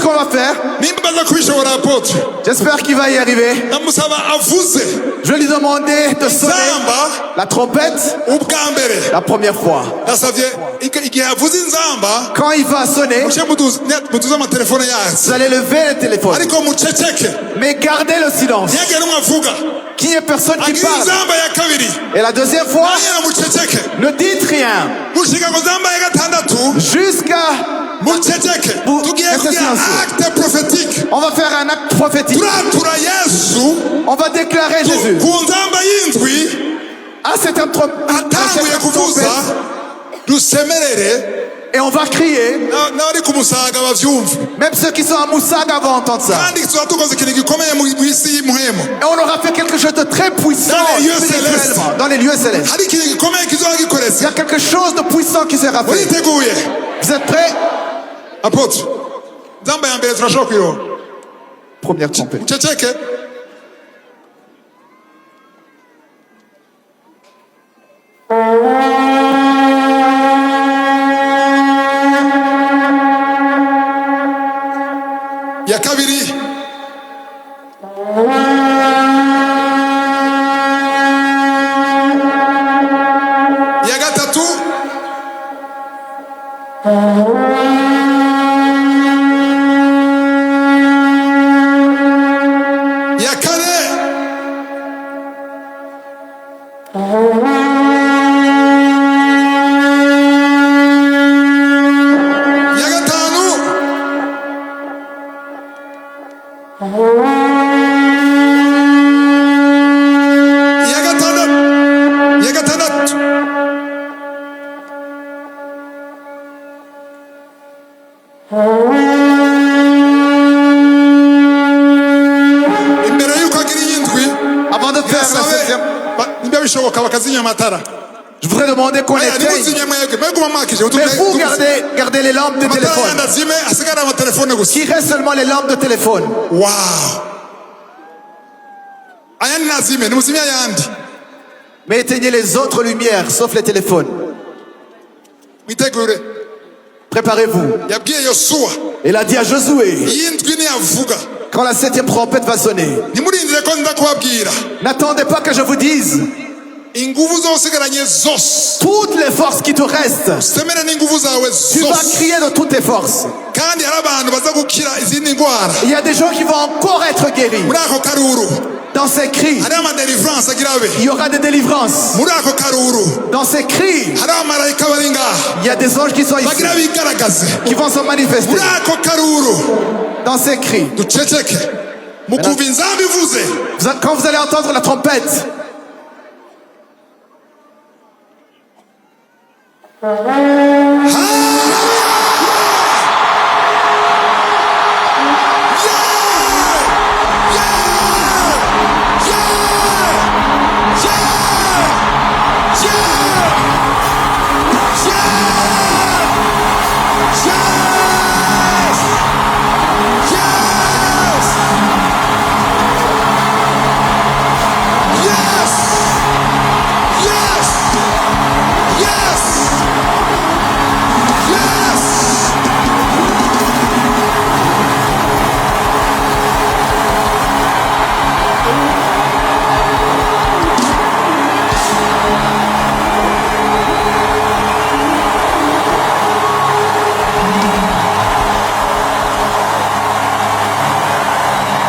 qu'on va faire? J'espère qu'il va y arriver. Je vais lui demander de sonner la trompette la première fois. Quand il va sonner, vous allez lever le téléphone. Mais gardez le silence. Qu'il n'y ait personne qui parle. Et la deuxième fois, ne dites rien. Jusqu'à... On va faire un acte prophétique. On va déclarer Jésus. À cette trompette. Et on va crier. Même ceux qui sont à Moussaga vont entendre ça. Et on aura fait quelque chose de très puissant dans les lieux célestes. Il y a quelque chose de puissant qui sera fait. Vous êtes prêts? Première trompette. Ya kabiri ya gatatu ya kane ya gatanu ya gatandatu imbere y'uko agira iy'indwi Avant de faire la septième, niba bishoboka bakazinya amatara. je voudrais demander qu'on éteigne. Mais vous gardez les lampes de téléphone. Qu'il reste seulement les lampes de téléphone. Wow. Ayandi nazime, nimuzime ayandi. Mais éteignez les autres lumières, sauf les téléphones. Mwitegure. Préparez-vous. Yabwiye Yosuwa. Il a dit à Josué, Iy'indwi niyavuga. quand la septième trompette va sonner, Nimurindire ko nza kubabwira. n'attendez pas que je vous dise. Inguvu zosigaranye zose. Toutes les forces qui te restent, Semere n'inguvu zawe tu vas zose. crier de toutes tes forces. Kandi hari abantu baza gukira izindi ndwara. Il y a des gens qui vont encore être guéris. Muri ako karuru. Dans ces cris, Hari amadeliverance agira abe. il y aura des délivrances. Muri ako karuru. Dans ces cris, Hari abamarayika bari ngaha. il y a des anges qui sont ici, Bagira bigaragaze. qui vont se manifester. Muri ako karuru. Dans ces cris, Duceceke. Mukumva inzamba ivuze. quand vous allez entendre la trompette, Mm-hmm.